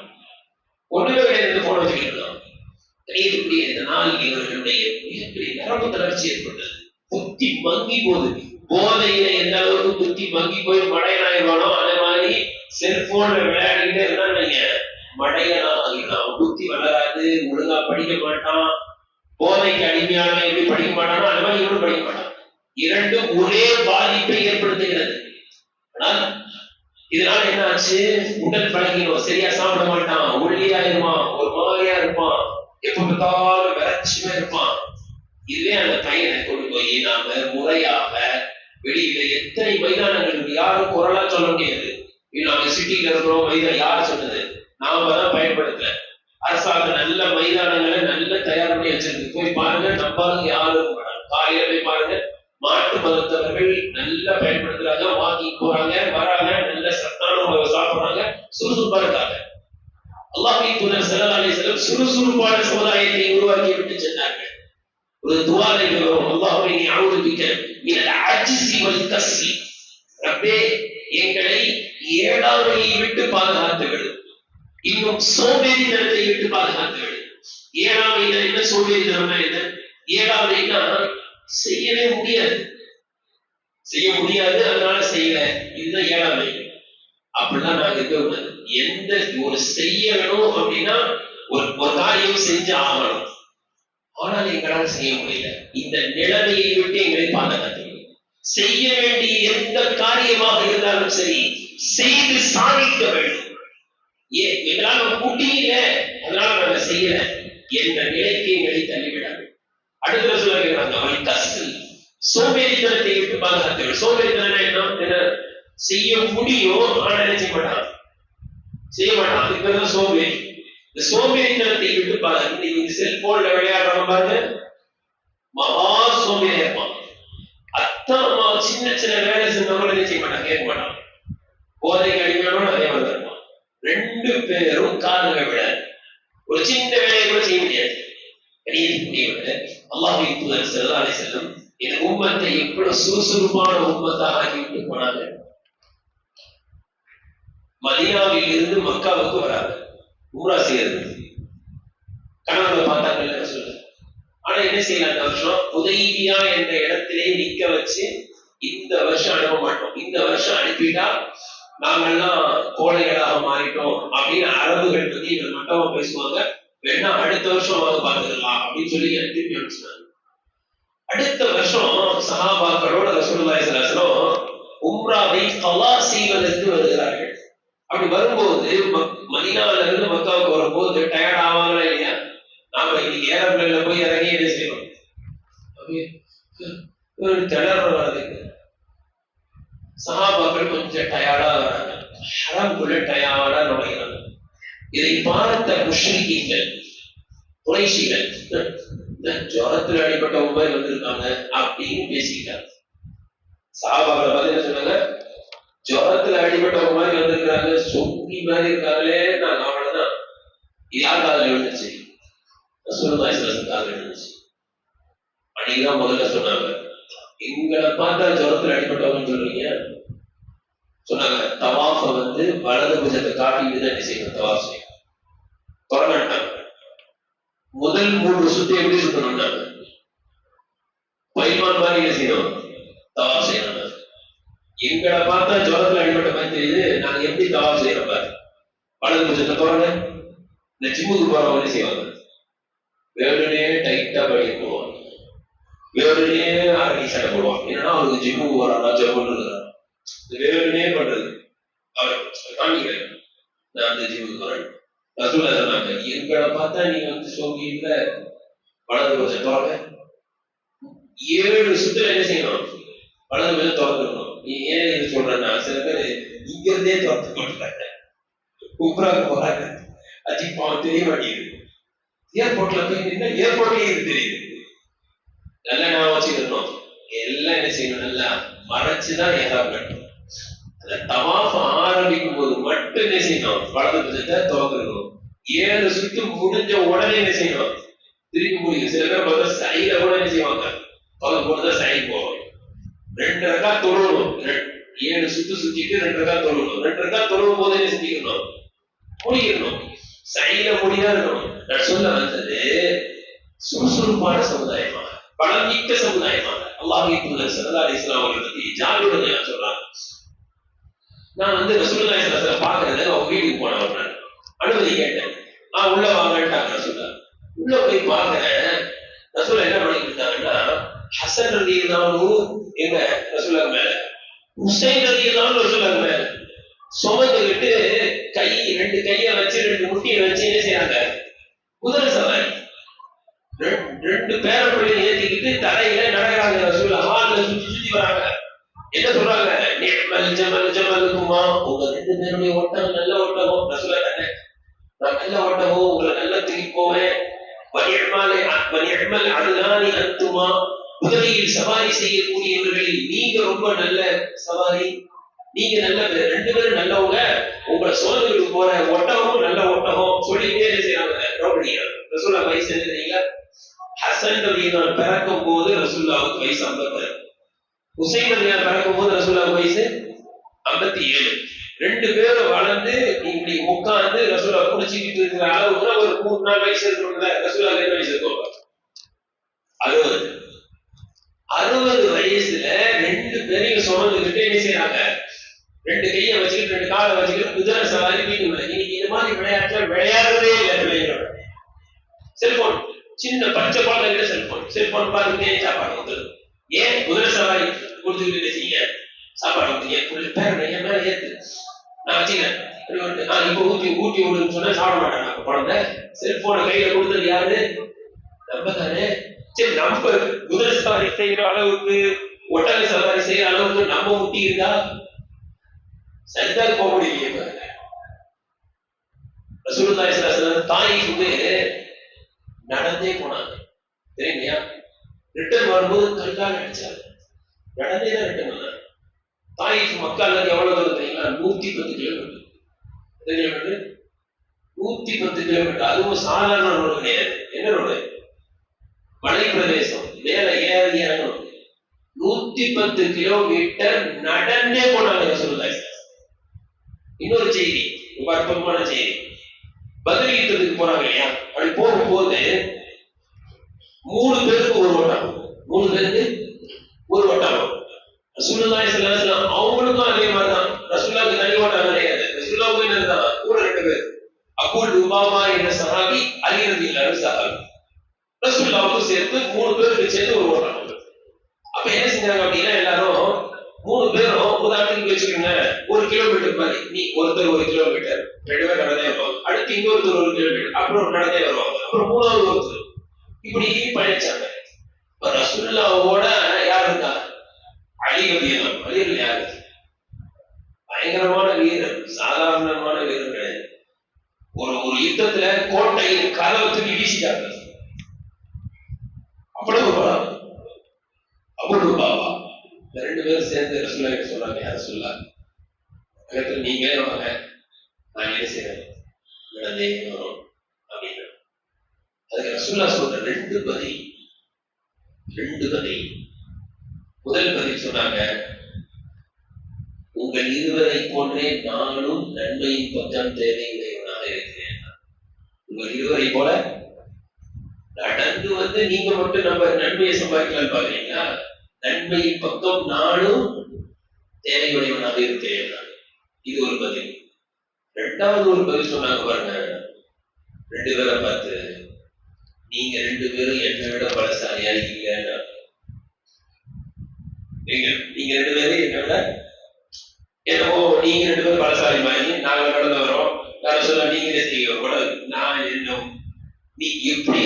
ஒண்ணுமே கிடையாது, போன் வச்சுக்கிட்டு இருக்கான். கணியத்துக்குரிய இந்த நாள் இவர்களுடைய மிகப்பெரிய நரம்பு தளர்ச்சி ஏற்பட்டது. புத்தி மங்கி போகுது. போதையில எந்த அளவுக்கு புத்தி மங்கி போய் மடையனாயிருவானோ அதே மாதிரி செல்போன்ல விளையாடிக்கிட்டே இருந்தா நீங்க மடையனா ஆகிடலாம். புத்தி வளராது, ஒழுங்கா படிக்க மாட்டான். போதைக்கு அடிமையான எப்படி படிக்க மாட்டானோ அந்த மாதிரி இவனும் படிக்க மாட்டான். இரண்டும் ஒரே பாதிப்பை ஏற்படுத்துகிறது. ஆனால் இதனால என்ன ஆச்சு, உடல் பழகிடும், சரியா சாப்பிட மாட்டான், ஒல்லியாயிருவான், ஒரு மாதிரியா இருப்பான், எப்ப பார்த்தாலும் விரைச்சுமே இருப்பான். இதுவே அந்த பையனை கொண்டு போய் நாம முறையாக வெளியில எத்தனை மைதானங்கள் யாரும் குரலா சொல்ல முடியாது. நாங்க சிட்டியில இருக்கிறோம், மைதானம் யார் சொன்னது, நாம தான் பயன்படுத்தல. அரசாங்கம் நல்ல மைதானங்களை நல்ல தயார் பண்ணி வச்சிருக்கு, போய் பாருங்க. நம்பாலும் யாரும் காலையில போய் பாருங்க, மாட்டு மதத்தவர்கள் நல்லா பயன்படுத்துறாங்க, வாங்கி போறாங்க வராங்க, நல்ல சத்தான உணவை சாப்பிடுறாங்க, சுறுசுறுப்பா இருக்காங்க. அல்லாஹ்வின் தூதர் ஸல்லல்லாஹு அலைஹி வஸல்லம் சுறுசுறுப்பான சமுதாயத்தை உருவாக்கி விட்டு சென்றார்கள். ஒரு துஆலை வரும், அல்லாஹ்வே நீ அஊது பிக மினல் அஜ்ஸி வல் கஸ்ஸி, ரப்பே எங்களை ஏழாமையை விட்டு பாதுகாத்து விடு, இன்னும் சோம்பேறித்தனத்தை விட்டு பாதுகாத்து விடு. ஏழாமைனா என்ன, சோம்பேறித்தனம்னா என்ன? ஏழாமைனா செய்யவே முடியாது, செய்ய முடியாது, அதனால செய்யல, இதுதான் ஏழாமை. அப்படிலாம் நாங்க இருக்க கூடாது. எந்த ஒரு செய்யணும் அப்படின்னா ஒரு காரியம் செஞ்சு ஆகணும், ஆனால் எங்களால் செய்ய முடியல. இந்த நிலைமையை விட்டு எங்களை பாதுகாத்து செய்ய வேண்டிய எந்த காரியமாக இருந்தாலும் சரி செய்து சாதிக்க வேண்டும். எங்களால் முடியல அதனால நாங்க செய்யல என்ற நிலைக்கு எங்களை தள்ளிவிடாது. அடுத்த சொல்லுகிறாங்க, அவன் கசு சோம்பேறித்தனத்தை விட்டு பாதுகாத்து. சோம்பேறித்தனம் என்ன, செய்ய முடியும் ஆனா என்ன செய்ய மாட்டான், செய்ய மாட்டான், அதுக்கு சோம்பேறி. இந்த சோம்பேறித்தனத்தை விட்டு பாதுகாத்து. இந்த செல்போன்ல விளையாடுறவங்க பாருங்க, மகா சோம்பேறியா இருப்பான். அத்தா அம்மா சின்ன சின்ன வேலை செஞ்சவங்க என்ன செய்ய மாட்டான், கேட்க மாட்டான். போதைக்கு அடிமையானவன் அதே மாதிரி இருப்பான். ரெண்டு பேரும் காரணங்க விட ஒரு சின்ன வேலையை கூட செய்ய முடியாது. அல்லாஹ்வின் தூதர் ஸல்லல்லாஹு அலைஹி வஸல்லம் இந்த உம்மத்தை எவ்வளவு சுறுசுறுப்பான உம்மத்தாக ஆக்கிவிட்டு போனாங்க. மதீனாவில் இருந்து மக்காவுக்கு வராங்க, உம்ரா செய்யறது. கனவுல பார்த்தாங்கல்ல சொல்ல. ஆனா என்ன செய்யலாம், அந்த வருஷம் ஹுதைபியா என்ற இடத்திலே நிக்க வச்சு இந்த வருஷம் அனுப்ப மாட்டோம், இந்த வருஷம் அனுப்பிட்டா நாங்கெல்லாம் கோழைகளாக மாறிட்டோம் அப்படின்னு அரபுகள் பத்தி இவர் மட்டமா பேசுவாங்க, வேணா அடுத்த வருஷம் அவங்க பார்த்துக்கலாம் அப்படின்னு சொல்லி திருப்பி அனுப்பிச்சினாங்க. அடுத்த வருஷம் சஹாபாக்களோட ரசூலுல்லாஹி ஸல்லல்லாஹு அலைஹி வஸல்லம் உம்ராவை கலா செய்வதற்கு வருகிறார்கள். அப்படி வரும்போது மதீனாவில இருந்து மக்காவுக்கு வரும்போது டயர்ட் ஆவாங்களா இல்லையா? நாம இன்னைக்கு ஏரோப்ளேன்ல போய் இறங்கி என்ன செய்யணும், திணறதுக்கு. சஹாபாக்கள் கொஞ்சம் டயர்டா வராங்க, ஹரம்குள்ள டயர்டா நுழைகிறாங்க. இதை பார்த்த முஷ்ரிக்கீன்கள், குறைஷிகள், ஜுரத்துல அடிப்பட்டவங்க மாதிரி வந்திருக்காங்க அப்படின்னு பேசிக்கிட்டாங்க. சஹாபாக்களை பார்த்து என்ன சொன்னாங்க, ஜுரத்துல அடிப்பட்டவங்க மாதிரி வந்திருக்கிறாங்க, சொங்கி மாதிரி இருக்காங்களே, நாங்க அவ்வளவுதான். இது யார் காதல விழுந்துச்சு? ரசூலுல்லாஹி ஸல்லல்லாஹு அலைஹி வஸல்லம் காதல விழுந்துச்சு. அன்னைக்குதான் முதல்ல சொன்னாங்க, எங்களை பார்த்தா ஜுரத்துல அடிப்பட்டவங்கன்னு சொல்றீங்க. சொன்னாங்க, தவாஃப வலது புஜத்தை காட்டிட்டு தான் என்ன செய்யணும், தவாஃப் செய்யணும். தொடங்கிட்டாங்க. முதல் 3 சுத்தி எப்படி சுத்தணும்னாங்க, பைமான் மாதிரி என்ன செய்யணும், தவாஃப் செய்யணும். எங்களை பார்த்தா ஜுரத்துல அடிப்பட்ட மாதிரி தெரியுது, நாங்க எப்படி தவாஃப் செய்யறோம் பாரு. வலது புஜத்தை தொடங்க. இந்த ஜிம்முக்கு போறவங்க என்ன செய்வாங்க, வேணுனே டைட்டா படி போவாங்க, வேணுனே அரடி சட்டை போடுவாங்க. என்னன்னா அவருக்கு ஜிம்முக்கு போறாங்க, ஜம்முன்னு இருக்கிறாங்க, வேணுனே பண்றது. அவர் காமிக்கிறேன், நான் அந்த ஜிம்முக்கு போறேன். ரசூலுல்லாஹி சொன்னாங்க, எங்களை பார்த்தா நீங்க சோகி இல்ல, வலது புஜத்தை தொடங்க. 7 சுத்துல என்ன செய்யணும், வலது புஜத்தை திறந்துடணும். நீ ஏன் இது சொல்றேன்னா, சில பேர் இங்க இருந்தே திறந்து போட்டுறாங்க, உம்ராக்கு போறாங்க, அஜிப்பாவும் தெரிய மாட்டேங்குது. ஏர்போர்ட்ல போய் நின்னா ஏர்போர்ட்லயே இது தெரியுது. நல்லா நான் வச்சுக்கணும், எல்லாம் என்ன செய்யணும், நல்லா மறைச்சுதான் ஏதாவது கட்டணும். அந்த தவாஃப் ஆரம்பிக்கும் போது மட்டும் என்ன செய்யணும், வலது புஜத்தை திறந்துடணும். 7 சுத்து முடிஞ்ச உடனே என்ன செய்யணும், திருப்பி முடியும். சில பேர் பார்த்தா சைல கூட என்ன செய்வாங்க, அவங்க போட்டுதான் சை போவாங்க. 2 ரக்கா தொழணும். 7 சுத்து சுத்திட்டு 2 ரக்கா தொழுகணும். 2 ரக்கா தொழுகும் போது என்ன செஞ்சுக்கணும்? முடிக்கணும். சைல முடிதான் இருக்கணும். நான் சொல்ல வந்தது சுறுசுறுப்பான சமுதாயமா, பலமிக்க சமுதாயமா. அல்லாஹ்வுடைய தூதர் ஸல்லல்லாஹு அலைஹி வஸல்லம் அவர்கள் பத்தி ஜாபிர் சொல்றாங்க. நான் வந்து ரசூலுல்லாஹி ஸல்லல்லாஹு அலைஹி வஸல்லம் பார்க்கறது அவங்க வீட்டுக்கு போனவங்க. அனுமதி கேட்டேன். உள்ள வாங்கட்டாங்க ரசூலுல்லாஹ். உள்ள போய் பார்க்கிறேன். ரசூலுல்லாஹ் என்ன பண்ணிட்டு இருந்தாங்கன்னா, ஹசன் ரலியல்லாஹு எங்க ரசூலுல்லாஹ் மேல, ஹுசைன் ரலியல்லாஹு ரசூலுல்லாஹ் மேல சுமந்துக்கிட்டு கை 2 கையை வச்சு 2 முட்டியை வச்சு என்ன செய்யறாங்க? குதிரை சவாரி. 2 பேரப்பிள்ளையை ஏத்திக்கிட்டு தலையில நடக்கிறாங்க. ரசூலுல்லாஹ் ஹால்ல சுத்தி சுத்தி வராங்க. என்ன சொல்றாங்க? நிஅமல் ஜமல் ஜமலுக்குமா, உங்க 2 பேருடைய ஒட்டகம் நல்ல ஒட்டகம். ரசூலுல்லாஹ் தானே, நான் நல்ல ஒட்டகம், உங்களை நல்லா தூக்கி போவேன். வனிஅமல் அதுலானி அன்துமா, குதிரையில் சவாரி செய்யக்கூடியவர்களில் நீங்க ரொம்ப நல்ல சவாரி, நீங்க நல்ல 2 பேரும் நல்லவங்க, உங்களை சோதனைக்கு போற ஒட்டகமும் நல்ல ஒட்டகம் சொல்லிட்டே செய்யறாங்க. ரசூலுல்லாஹ் வயசு என்ன தெரியுங்களா? ஹசன் ரலியல்லாஹு பிறக்கும் போது ரசூலுல்லாஹ்வுக்கு வயசு 52, ஹுசைன் ரலியல்லாஹு பிறக்கும் போது ரசூலுல்லாஹ்வுக்கு வயசு 57. 2 பேரும் வளர்ந்து இப்படி உட்கார்ந்து ரசூலுல்லாஹ் குடிச்சிட்டு இருக்கிற அளவுக்கு ஒரு 3-4 வயசு இருக்கணும்ல. ரசூலுல்லாஹ் என்ன வயசு இருக்கும்? 60 வயசுல 2 பேரையும் சுமந்துக்கிட்டு என்ன செய்யறாங்க? 2 கையை வச்சுக்கிட்டு 2 காலை வச்சுக்கிட்டு குதிரை சவாரி வீட்டுக்குள்ள. இன்னைக்கு இந்த மாதிரி விளையாட்டுல விளையாடுறதே இல்லை பிள்ளைங்களோட. செல்போன், சின்ன பச்சை குழந்தைகிட்ட செல்போன் பார்த்துட்டே சாப்பாடு வந்துடும். ஏன்? குதிரை சவாரி கொடுத்துக்கிட்டு செய்ய சாப்பாடு வந்து பேர் என் மேல ஏத்து நான் வச்சுக்கிறேன். இப்ப ஊட்டி விடுன்னு சொன்னா சாப்பிட மாட்டாங்க குழந்தை. செல்போனை கையில கொடுத்தது யாரு? நம்ம தானே. சரி, நம்ம குதிரை சவாரி செய்யற அளவுக்கு, ஒட்டக சவாரி செய்யற அளவுக்கு நம்ம முட்டி இருக்கா? சரிதான் போக முடியலையே. ரசூலுல்லாஹி ஸல்லல்லாஹு அலைஹி வஸல்லம் தாயிஃபுக்கு நடந்தே போனாங்க தெரியுங்களா? ரிட்டர்ன் வரும்போது கல்லால் அடிச்சாங்க. நடந்தே தான் ரிட்டர்ன் வந்தாங்க. தாயிஃப் மக்கால எவ்வளவு தூரம் தெரியுங்களா? 110 கிலோமீட்டர். 110 கிலோமீட்டர். அதுவும் சாதாரண ரோடு கிடையாது. என்ன ரோடு? மலை பிரதேசம், மேல ஏறி இறங்கணும். 110 கிலோமீட்டர் நடந்தே போனாங்க ரசூலுல்லாஹி. இன்னொரு செய்தி, ரொம்ப அற்புதமான செய்தி. பத்ர் யுத்தத்துக்கு போறாங்க இல்லையா? அப்படி போகும்போது 3 பேருக்கு ஒரு ஒட்டகம். 3 பேருக்கு ஒரு ஒட்டகம். ரசூலுல்லாஹி ஸல்லல்லாஹு அலைஹி வஸல்லம் அவங்களுக்கும் அதே மாதிரி தான். ரசூலுல்லாஹ்வுக்கு தனி ஒட்டகம் கிடையாது. ரசூலுல்லாஹ்வுக்கு என்னதான் கூட 2 பேர். அபூல் லுபாமா என்ற சஹாபி, அலி ரலியல்லாஹு அன்ஹு சஹாபி. ரசூலுல்லாஹ்வுக்கு சேர்த்து 3 பேருக்கு சேர்த்து ஒரு ஒட்டகம். அப்ப என்ன செஞ்சாங்க அப்படின்னா, எல்லாரும் 3 பேரும் உதாரணத்துக்கு வச்சுக்கோங்க, 1 கிலோமீட்டர் மாதிரி. நீ ஒருத்தர் 1 கிலோமீட்டர், 2 பேர் நடந்தே வருவாங்க. அடுத்து இன்னொருத்தர் 1 கிலோமீட்டர், அப்புறம் நடந்தே வருவாங்க. அப்புறம் 3வது ஒருத்தர். இப்படி பயணிச்சாங்க. ரசூலுல்லாஹ்வோட யார் இருந்தா? அலி ரலியல்லாஹு அன்ஹு. அலி யாரு? பயங்கரமான வீரர், சாதாரணமான வீரர் கிடையாது. ஒரு யுத்தத்துல கோட்டையின் கதவை தூக்கி வீசிட்டாங்க. அவ்வளவு பலம். அவ்வளவு பாவா. 2 பேரும் சேர்ந்து ரசூலுல்லாஹ் சொல்றாங்க, யார சொல்லலாம், நீங்களே வாங்க, நான் என்ன செய்யறேன், நடந்தே வரும் அப்படின்னு. அதுக்கு ரசூலுல்லாஹ் சொல்ற 2 பதில். முதல் பதில் சொன்னாங்க, உங்கள் இருவரை போன்றே நானும் நன்மையின் பக்கம் தேவையுடையவனாக இருக்கிறேன். உங்கள் இருவரை போல நடந்து வந்து நீங்க மட்டும் நம்ம நன்மையை சம்பாதிக்கலாம் பாக்குறீங்களா? நன்மையின் பக்கம் நானும் தேவையுடையவனாக இருக்கிறேன். இது ஒரு பதில். 2வது ஒரு பதில் சொன்னாங்க பாருங்க, 2 பேரை பார்த்து, நீங்க 2 பேரும் என்னை விட பலசாலியா இல்லைன்னா, நீங்க 2 பேரும் என்னை விட என்னவோ, நீங்க 2 பேரும் பலசாலி மாதிரி நாங்க நடந்து வரோம். நான் சொல்ல நீங்களே செய்ய கூட நான் என்ன, நீ எப்படி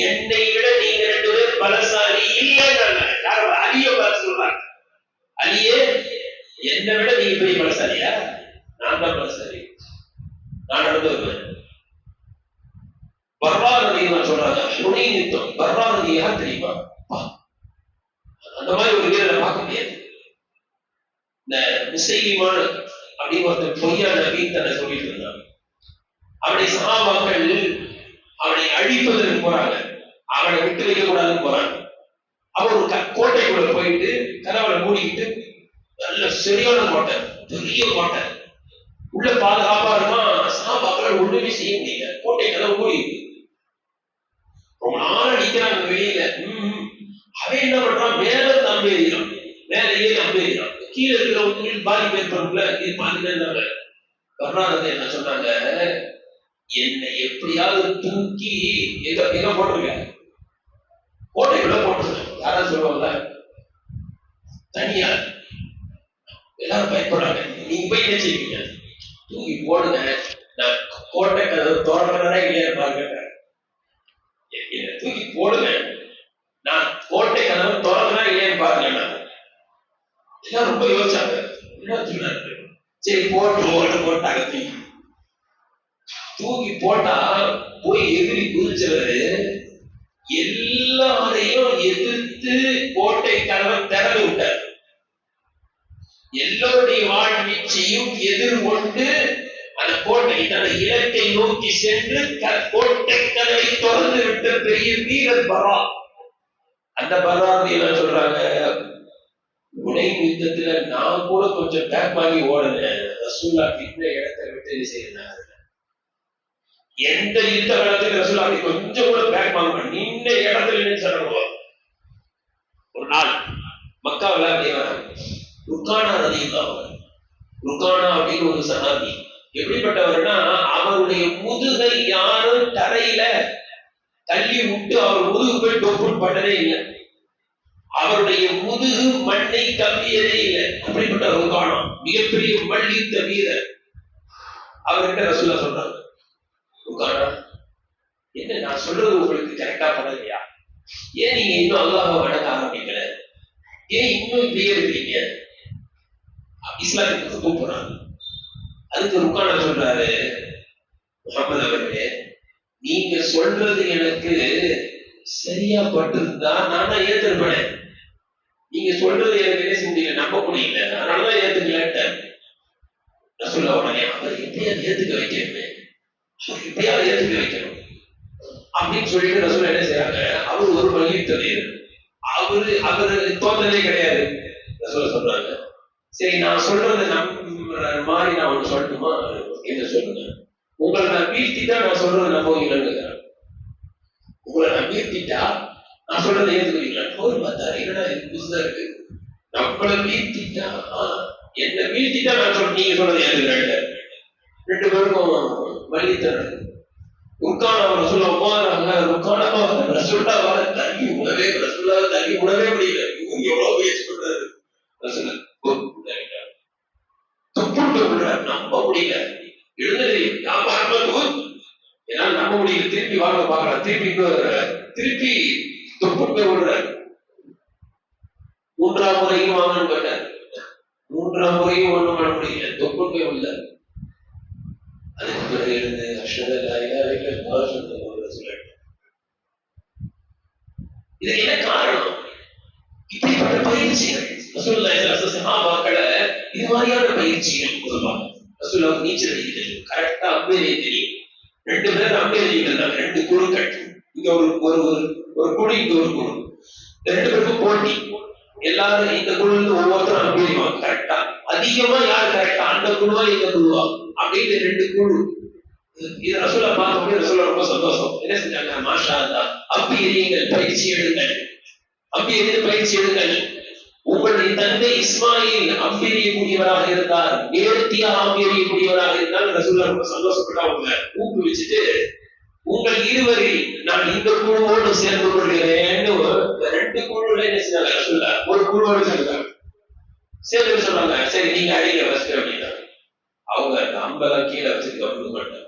என்னை விட நீங்க 2 பேர் பலசாலி இல்லைன்னு யாரும் அலிய பார்த்து சொல்றாங்க. அலியே, என்னை விட நீங்க பெரிய பலசாலியா? நான் தான் பலசாலி, நான் நடந்து வருவேன். பர்ரா ரலியல்லாஹு சொல்றாங்க, ஹுனைன் யுத்தம். பர்ரா ரலியல்லாஹு தெரியுமா? அந்த மாதிரி ஒரு வீரரை பார்க்க முடியாது. இந்த முஸ்லிமான அப்படின்னு ஒருத்தர் பொய்யான நபின்னு தன்னை சொல்லிட்டு இருந்தாங்க. அவனை சஹாபாக்கள் அவனை அழிப்பதற்கு போறாங்க, அவனை விட்டு வைக்க கூடாதுன்னு போறாங்க. அவர் ஒரு கோட்டைக்குள்ள போயிட்டு கதவளை மூடிக்கிட்டு, நல்ல சரியான கோட்டை, பெரிய கோட்டை, உள்ள பாதுகாப்பா இருக்கான். சஹாபாக்கள் ஒண்ணுமே செய்ய முடியல, கோட்டை கதவு மூடி. ரொம்ப நாள் நிக்கிறாங்க வெளியில. அவன் என்ன பண்றான், மேல நம்பேறான், மேலேயே நம்பேறான். கீழே இருக்கிறவங்களுக்கு பாதிப்பு ஏற்படும்ல, இது பாதிக்கிறாங்க. வர்றாங்க என்ன சொன்னாங்க, என்னை எப்படியாவது தூக்கி எங்க எங்க போட்டுருங்க, கோட்டைக்குள்ள போட்டுருங்க. யாராவது சொல்லுவாங்க தனியா, எல்லாரும் பயப்படுறாங்க. நீங்க போய் என்ன செய்வீங்க, தூக்கி போடுங்க, நான் கோட்டை கதவு திறக்கிறதா இல்லையா பாருங்க, தூக்கி போடுங்க, நான் கோட்டை கதவு திறக்கிறதா இல்லையா பாருங்க. எல்லாம் ரொம்ப யோசிச்சாங்க. சரி போட்டு போட்டாங்க. தூக்கி போட்டா போய் எதிரி குதிச்சவரு எல்லாரையும் எதிர்த்து கோட்டை கதவை திறந்து விட்டார். எல்லோருடைய வாழ்வீச்சையும் எதிர்கொண்டு அந்த கோட்டை தன் இலக்கை நோக்கி சென்று கோட்டை கதவை திறந்து விட்ட பெரிய வீரர் பரா. அந்த பராதியில சொல்றாங்க, உடை யுத்தத்துல நான் கூட கொஞ்சம் பேக் வாங்கி ஓடுனேன், ரசூல்லா இந்த இடத்தை விட்டு இது செய்யறாங்க. எந்த யுத்த காலத்துக்கு ரசூல்லா கொஞ்சம் கூட பேக் வாங்க நின்ற இடத்துல சொல்லுவோம். ஒரு நாள் மக்காவில் அப்படியே ருக்கானா ரலியல்லாஹு அன்ஹு, ருக்கானா அப்படின்னு ஒரு சஹாபி. எப்படிப்பட்டவர்னா, அவருடைய முதுகை யாரும் தரையில தள்ளி விட்டு அவர் முதுகு போய் டொப்புன்னு பட்டதே இல்லை. அவருடைய முதுகு மண்ணை கவ்வியதே இல்லை. அப்படிப்பட்ட ருக்கானா மிகப்பெரிய மல்யுத்த வீரர். அவர்கிட்ட ரசூலா சொல்றாங்க, ருக்கானா என்ன நான் சொல்றது உங்களுக்கு கரெக்டா பண்ணலையா? ஏன் நீங்க இன்னும் அல்லாஹ்வை வணங்க ஆரம்பிக்கல? ஏன் இன்னும் இப்படியே இருக்கீங்க? இஸ்லாத்துக்கு கூப்பிடுறாங்க. அதுக்கு ருக்கானா சொல்றாரு, முகமது அவர்களே, நீங்க சொல்றது எனக்கு சரியா பட்டிருந்தா நானா ஏத்துருப்பேன். நீங்க சொல்றது எனக்கு என்ன செய்ய முடியல, நம்ப முடியல, அதனாலதான் ஏத்துக்கலன்ட்டேன். ரசூலுல்லாஹ் உடனே அவர் எப்படியாவது ஏத்துக்க வைக்கணும், எப்படியாவது ஏத்துக்க வைக்கணும் அப்படின்னு சொல்லிட்டு ரசூலுல்லாஹ் என்ன செய்யறாங்க, அவர் ஒரு மல்யுத்த வீரர், அவரு தோற்றதே கிடையாது. ரசூலுல்லாஹ் சொல்றாங்க, சரி நான் சொல்றது மாதிரி நான் ஒண்ணு சொல்லட்டுமா, என்ன சொல்லுங்க, உங்களை நான் வீழ்த்திட்டா நான் சொல்றது நம்புவீங்கன்னு. உங்களை நான் வீழ்த்திட்டா நான் சொல்றதை ஏத்துக்கிறீங்களா? அவர் பார்த்தாரு, என்னடா இது புதுசா இருக்கு, நம்மளை வீழ்த்திட்டா என்ன வீழ்த்திட்டா நான் நீங்க சொல்றதை ஏத்துக்கிறேன். ரெண்டு பேருக்கும் மல்யுத்தம். ருக்கானா ரசூலுல்லாஹ் போறாங்க, ருக்கானா ரசூலுல்லாஹ் தள்ளி உணவே, ரசூலுல்லாஹ் தள்ளி உணவே முடியல. இவங்க எவ்வளவு முயற்சி பண்றாரு, ரசூலுல்லாஹ் நம்ப முடியல. எழுந்தது என்னால் நம்ப முடியல. திருப்பி வாங்க பார்க்கலாம், திருப்பி தொப்புட்டு விடுறாரு. மூன்றாம் முறையும் வாங்கன்னு கேட்டார். மூன்றாம் முறையும் ஒண்ணும் பண்ண முடியல, தொப்புட்டு உள்ள. அதுக்கு பிறகு எழுந்து அஷ்ஹது அல்லா இலாஹா இல்லல்லாஹ் சொல்லிட்டு, இது என்ன காரணம்? இப்படிப்பட்ட பயிற்சிகள் ரசூலுல்லாஹி சஹாபாக்களை இது மாதிரியான பயிற்சிகள் கொடுப்பாங்க. ரசூலுல்லாஹ் நீச்சல் அடிக்க தெரியும், கரெக்டா அம்பேரிய தெரியும். ரெண்டு பேர் அம்பேரிட்டு இருந்தாங்க, ரெண்டு குழுக்கள், இங்க ஒரு குழு, இங்க ஒரு குழு, ரெண்டு பேருக்கும் போட்டி. எல்லாரும் இந்த குழு ஒவ்வொருத்தரும் அம்பேரிவாங்க கரெக்டா. அதிகமா யார் கரெக்டா, அந்த குழுவா இந்த குழுவா அப்படின்னு ரெண்டு குழு. இது ரசூலுல்லாஹ் பார்த்த ரசூலுல்லாஹ் ரொம்ப சந்தோஷம். என்ன செஞ்சாங்க, மாஷா அல்லாஹ், அம்பேரியுங்கள், பயிற்சி எடுங்கள், அம்பேரிய பயிற்சி எடுங்கள். உங்களுடைய தந்தை இஸ்மாயில் அம்பெரியக்கூடியவராக இருந்தார், நேர்த்தியா அம்பெரியக்கூடியவராக இருந்தால் ரசூலுல்லாஹ் ரொம்ப சந்தோஷப்பட்டு அவங்க ஊக்குவிச்சுட்டு, உங்கள் இருவரில் நான் இந்த குழுவோடு சேர்ந்து கொள்கிறேன்னு ரெண்டு குழுல என்ன செஞ்சாங்க ரசூலுல்லாஹ், ஒரு குழுவோடு சேர்ந்தாங்க. சேர்ந்து சொன்னாங்க, சரி நீங்க அடிக்க ஃபர்ஸ்ட் அப்படின்னா. அவங்க அந்த அம்பெல்லாம் கீழே வச்சுட்டு கொடுக்க மாட்டாங்க.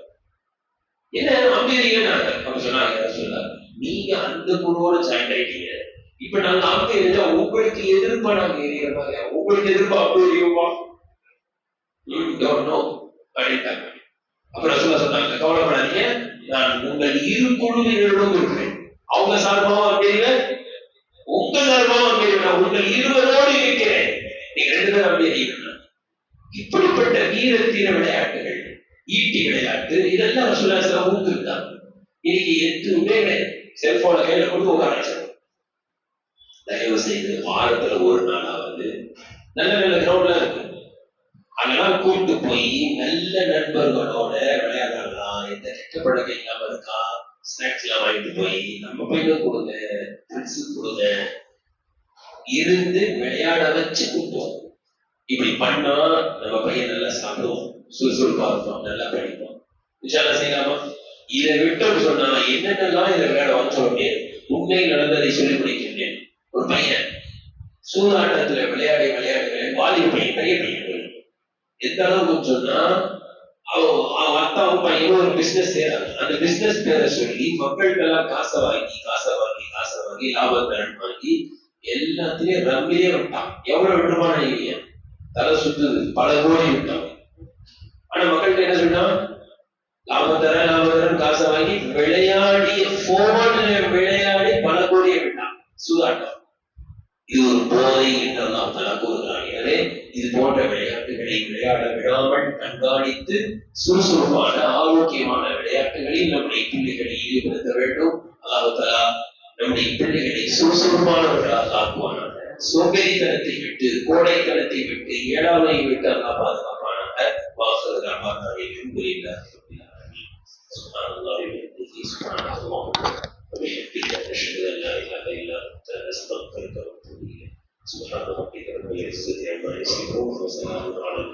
என்ன அம்பெரியன்னா அவங்க சொன்னாங்க, ரசூலுல்லாஹ் நீங்க அந்த குழுவோட ஜாயின் ஆயிட்டீங்க, இப்ப நாங்க அங்க இருந்தா உங்களுக்கு எதிர்ப்பா நாங்க எரியிற மாதிரி, உங்களுக்கு எதிர்ப்பா அப்படி எரியுமா அப்படின்ட்டாங்க. அப்புறம் ரசூலுல்லாஹ் சொன்னாங்க, கவலைப்படாதீங்க, நான் உங்கள் இரு குழுவினரிடம் இருக்கிறேன். அவங்க சார்பாவும் அப்படிங்க, உங்க சார்பாவும் அப்படி, நான் உங்கள் இருவரோடு இருக்கிறேன், நீங்க ரெண்டு பேரும் அப்படி எரியுங்க. இப்படிப்பட்ட வீரத்தீர விளையாட்டுகள், ஈட்டி விளையாட்டு, இதெல்லாம் ரசூலுல்லாஹ் ஊக்குவித்தாங்க. இன்னைக்கு எதுவுமே செல்போனை கையில கொண்டு உட்கார. தயவு செய்து வாரத்துல ஒரு நாளாவது நல்ல நல்ல கிரவுண்ட்லாம் இருக்கு, அதெல்லாம் கூப்பிட்டு போய் நல்ல நண்பர்களோட விளையாடலாம். எந்த கெட்ட பழக்கம் இல்லாம இருக்கா, ஸ்நாக்ஸ் எல்லாம் வாங்கிட்டு போய் நம்ம பையனும் கொடுங்க, ஃப்ரெண்ட்ஸுக்கு கொடுங்க, இருந்து விளையாட வச்சு கூப்பிடுவோம். இப்படி பண்ணா நம்ம பையன் நல்லா சாப்பிடுவோம், சுறுசுறுப்பா இருப்போம், நல்லா படிப்போம். விஷயம் செய்யலாமா? இதை விட்டோம்னு சொன்னா என்னென்னலாம் இதை விளையாட வந்து சொல்ல முடியாது. உண்மையில் நடந்ததை சொல்லி முடிக்கின்றேன். ஒரு பையன் சூதாட்டத்துல விளையாடி விளையாடு வாலிப பையன், பெரிய பையன், எந்த அளவுக்கு சொன்னா அவன் அத்தாவும் பையனும் ஒரு பிசினஸ் செய்யறாங்க. அந்த பிசினஸ் பேரை சொல்லி மக்கள்கிட்ட எல்லாம் காசை வாங்கி லாபத்திறன் வாங்கி எல்லாத்திலையும் ரம்மிலே விட்டான். எவ்வளவு விட்டுருமான இல்லையா, தலை சுத்துது, பல கோடி விட்டான். ஆனா மக்கள்கிட்ட என்ன சொன்னா, லாபத்தரன் காசை வாங்கி விளையாடி போன்ல விளையாடி பல கோடியை விட்டான். சூதாட்டம் இது ஒரு போதை என்றெல்லாம் தலா கூறுகிறான். எனவே இது போன்ற விளையாட்டுகளை விளையாட விடாமல் கண்காணித்து சுறுசுறுப்பான ஆரோக்கியமான விளையாட்டுகளில் நம்முடைய பிள்ளைகளை ஈடுபடுத்த வேண்டும். அல்லாஹ் தஆலா நம்முடைய பிள்ளைகளை சுறுசுறுப்பானவர்களாக ஆக்குவானாக. சோம்பேறித்தனத்தை விட்டு, கோடைத்தனத்தை விட்டு, ஏழாமையை விட்டு அல்லாஹ் பாதுகாப்பானாக. வாசகராக அல்ஹம்துலில்லாஹ் சுப்ஹானல்லாஹி வ பிஹம்திஹி சுப்ஹானல்லாஹ் وبحمده نشهد ان لا اله الا انت نستغفرك ونتوب اليك. سبحان ربك رب العزه عما يصفون وسلام على